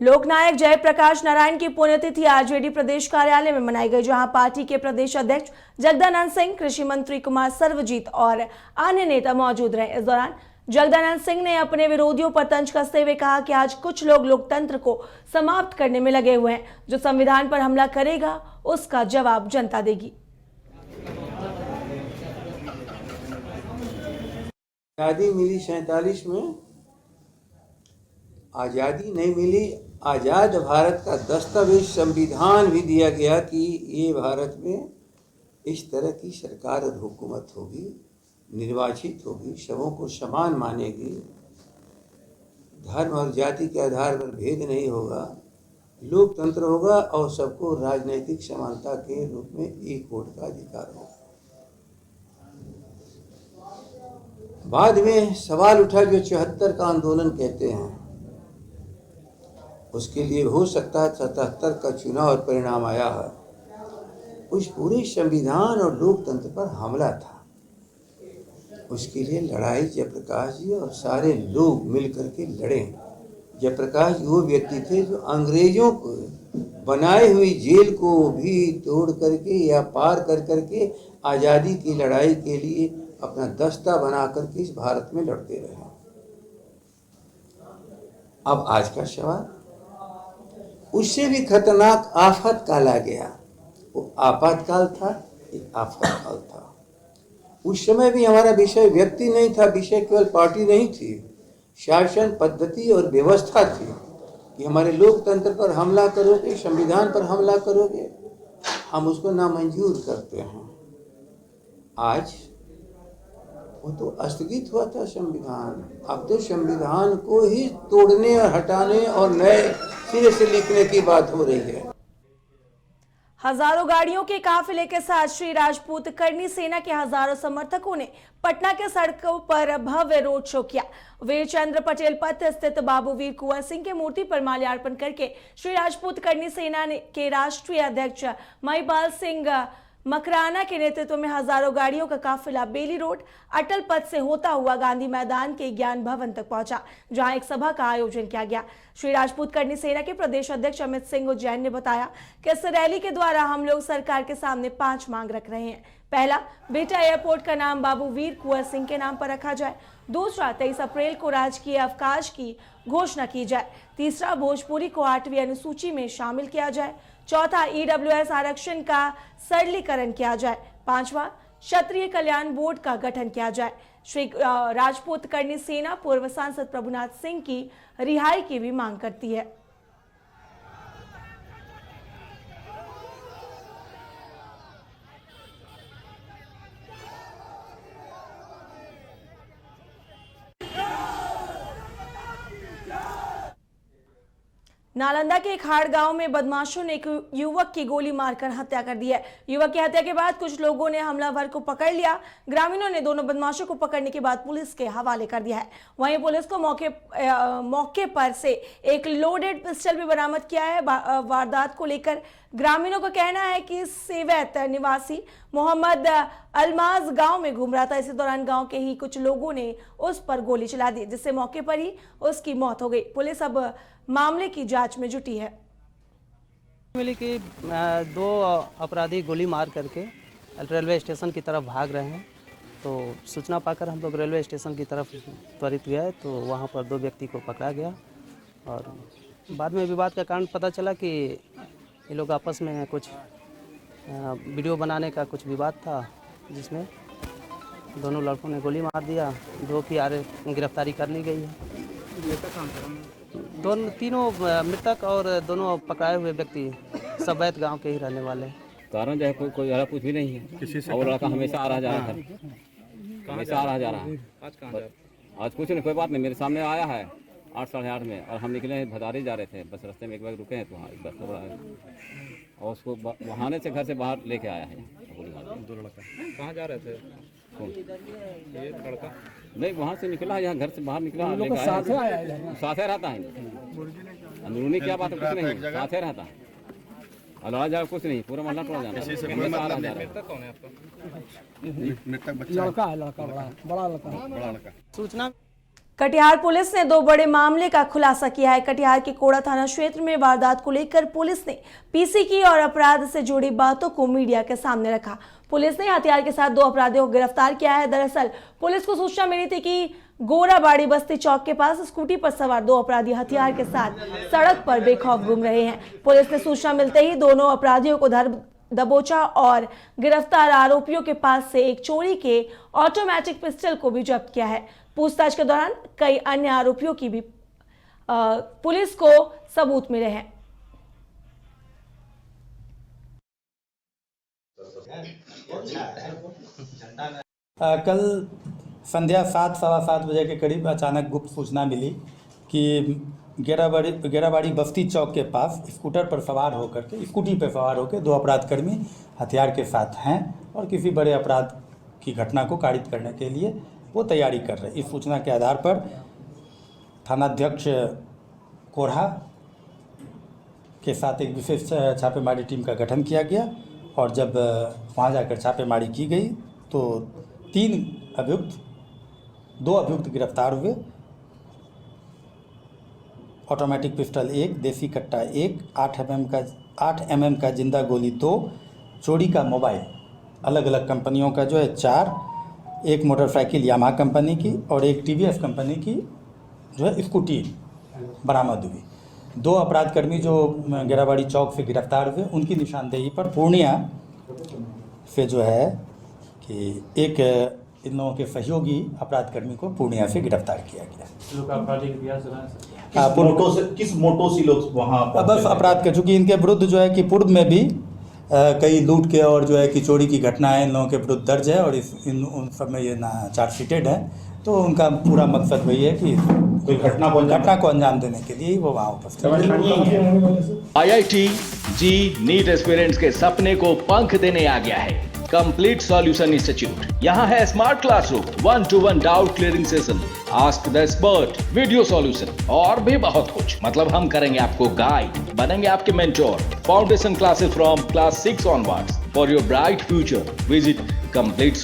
लोकनायक जयप्रकाश नारायण की पुण्यतिथि आरजेडी प्रदेश कार्यालय में मनाई गई, जहां पार्टी के प्रदेश अध्यक्ष जगदानंद सिंह, कृषि मंत्री कुमार सर्वजीत और अन्य नेता मौजूद रहे। इस दौरान जगदानंद सिंह ने अपने विरोधियों पर तंज कसते हुए कहा कि आज कुछ लोग लोकतंत्र को समाप्त करने में लगे हुए हैं। जो संविधान पर हमला करेगा उसका जवाब जनता देगी। आज़ादी मिली 47 में, आज़ादी नहीं मिली। आज़ाद भारत का दस्तावेज संविधान भी दिया गया कि ये भारत में इस तरह की सरकार और हुकूमत होगी, निर्वाचित होगी, सबों को समान मानेगी, धर्म और जाति के आधार पर भेद नहीं होगा, लोकतंत्र होगा और सबको राजनीतिक समानता के रूप में एक वोट का अधिकार होगा। बाद में सवाल उठा जो 74 का आंदोलन कहते हैं, उसके लिए हो सकता है 77 का चुनाव और परिणाम आया है। उस पूरे संविधान और लोकतंत्र पर हमला था। उसके लिए लड़ाई जयप्रकाश जी और सारे लोग मिलकर के लड़े। जयप्रकाश जी वो व्यक्ति थे जो अंग्रेजों को बनाए हुई जेल को भी तोड़ करके या पार कर करके आज़ादी की लड़ाई के लिए अपना दस्ता बना करके इस भारत में लड़ते रहे। अब आज का सवाल, उससे भी खतरनाक आफत काल आ गया। वो आपातकाल था, एक आफतकाल था। उस समय भी हमारा विषय व्यक्ति नहीं था, विषय केवल पार्टी नहीं थी, शासन पद्धति और व्यवस्था थी कि हमारे लोकतंत्र पर हमला करोगे, संविधान पर हमला करोगे, हम उसको नामंजूर करते हैं। आज वो तो स्थगित हुआ था संविधान, अब तो संविधान को ही तोड़ने और हटाने और नए सिरे से लिखने की बात हो रही है। हजारों गाड़ियों के काफिले के साथ श्री राजपूत करनी सेना के हजारों समर्थकों ने पटना के सड़कों पर भव्य रोड शो किया। वीरचंद्र पटेल पथ स्थित बाबू वीर कुंवर सिंह की मूर्ति पर माल्यार्पण करके श्री राजपूत करनी सेना के राष्ट्रीय अध्यक्ष महिपाल सिंह मकराना के नेतृत्व में हजारों गाड़ियों का काफिला बेली रोड अटल पथ से होता हुआ गांधी मैदान के ज्ञान भवन तक पहुंचा, जहां एक सभा का आयोजन किया गया। श्री राजपूत करनी सेना के प्रदेश अध्यक्ष अमित सिंह उज्जैन ने बताया कि इस रैली के द्वारा हम लोग सरकार के सामने 5 मांग रख रहे हैं। पहला, बेटा एयरपोर्ट का नाम बाबू वीर कुंवर सिंह के नाम पर रखा जाए। दूसरा, 23 अप्रैल को राजकीय अवकाश की घोषणा की जाए। तीसरा, भोजपुरी को 8वीं अनुसूची में शामिल किया जाए। चौथा, ईडब्ल्यूएस आरक्षण का सरलीकरण किया जाए। पांचवा, क्षत्रिय कल्याण बोर्ड का गठन किया जाए। श्री राजपूत करनी सेना पूर्व सांसद प्रभुनाथ सिंह की रिहाई की भी मांग करती है। नालंदा के खाड़ गांव में बदमाशों ने एक युवक की गोली मारकर हत्या कर दी है। युवक की हत्या के बाद कुछ लोगों ने हमलावर को पकड़ लिया। ग्रामीणों ने दोनों बदमाशों को पकड़ने के बाद पुलिस के हवाले कर दिया है। वहीं पुलिस को मौके पर से एक लोडेड पिस्टल भी बरामद किया है। वारदात को लेकर ग्रामीणों का कहना है कि सेवैत निवासी मोहम्मद अलमाज गांव में घूम रहा था। इसी दौरान गांव के ही कुछ लोगों ने उस पर गोली चला दी, जिससे मौके पर ही उसकी मौत हो गई। पुलिस अब मामले की जांच में जुटी है। मिली कि 2 अपराधी गोली मार करके रेलवे स्टेशन की तरफ भाग रहे हैं, तो सूचना पाकर हम लोग रेलवे स्टेशन की तरफ त्वरित गए, तो वहां पर 2 व्यक्ति को पकड़ा गया। और बाद में विवाद का कारण पता चला कि ये लोग आपस में कुछ वीडियो बनाने का कुछ विवाद था, जिसमें दोनों लड़कों ने गोली मार दिया। 2 की गिरफ्तारी कर ली गई है। तीनों मृतक और दोनों पकड़ाए हुए व्यक्ति सबैत गांव के ही रहने वाले हैं। कारण जो है कोई ज़्यादा कुछ भी नहीं है। किसी से और लड़का हमेशा आ रहा जा रहा है, हमेशा आ रहा जा रहा है। आज कुछ नहीं, कोई बात नहीं, मेरे सामने आया है 8 साढ़े 8 में, और हम निकले भदारी जा रहे थे, बस रास्ते में एक बार रुके हैं तो वहाँ बस और उसको बहाने से घर से बाहर लेके आया है। 2 लड़का कहाँ जा रहे थे? कौन ये लड़का नहीं, वहाँ से निकला है, यहाँ घर से बाहर निकला, साथ रहता है। अंदरूनी क्या बात है, कुछ नहीं, साथ रहता है। लड़ा जा कुछ नहीं, पूरा मोहल्ला टोला जाना। मृतक कौन है आपका? मृतक बच्चा लड़का है, लड़का बड़ा लड़का। सूचना कटिहार पुलिस ने 2 बड़े मामले का खुलासा किया है। कटिहार के कोड़ा थाना क्षेत्र में वारदात को लेकर पुलिस ने पीसी की और अपराध से जुड़ी बातों को मीडिया के सामने रखा। पुलिस ने हथियार के साथ 2 अपराधियों को गिरफ्तार किया है। दरअसल पुलिस को सूचना मिली थी कि गोराबाड़ी बस्ती चौक के पास स्कूटी पर सवार 2 अपराधी हथियार के साथ सड़क पर बेखौफ घूम रहे हैं। पुलिस ने सूचना मिलते ही दोनों अपराधियों को दबोचा और गिरफ्तार आरोपियों के पास से एक चोरी के ऑटोमेटिक पिस्टल को भी जब्त किया है। पूछताछ के दौरान कई अन्य आरोपियों की भी पुलिस को सबूत मिले हैं। कल संध्या 7 सवा 7 बजे के करीब अचानक गुप्त सूचना मिली कि गेराबाड़ी बस्ती चौक के पास स्कूटी पर सवार होकर 2 अपराधकर्मी हथियार के साथ हैं और किसी बड़े अपराध की घटना को कारित करने के लिए वो तैयारी कर रहे। इस सूचना के आधार पर थानाध्यक्ष कोढ़ा के साथ एक विशेष छापेमारी टीम का गठन किया गया और जब वहाँ जाकर छापेमारी की गई तो 2 अभियुक्त गिरफ्तार हुए। ऑटोमेटिक पिस्टल 1, देसी कट्टा 1, 8 mm का जिंदा गोली 2, चोरी का मोबाइल अलग अलग कंपनियों का जो है 4, एक मोटरसाइकिल यामाहा कंपनी की और एक TVS कंपनी की जो है स्कूटी बरामद हुई। 2 अपराधकर्मी जो गेराबाड़ी चौक से गिरफ्तार हुए उनकी निशानदेही पर पूर्णिया से जो है कि एक इन लोगों के सहयोगी अपराधकर्मी को पूर्णिया से गिरफ्तार किया गया। किस मोटो से लोग वहाँ बस अपराध के, चूँकि इनके विरुद्ध जो है कि पूर्व में भी कई लूट के और जो है कि चोरी की घटनाएं इन लोगों के विरुद्ध दर्ज है और उन सब में ये चार्जशीटेड है। तो उनका पूरा मकसद वही है कि कोई घटना को अंजाम देने के लिए वो वहाँ उपस्थित। IIT जी नीट एस्पिरेंट्स के सपने को पंख देने आ गया है कंप्लीट सॉल्यूशन इंस्टीट्यूट। यहाँ है smart classroom, 1-to-1 doubt clearing session, ask the expert, video solution और भी बहुत कुछ। मतलब हम करेंगे आपको गाइड, बनेंगे आपके mentor. Foundation classes from class 6 onwards for your bright future. Visit complete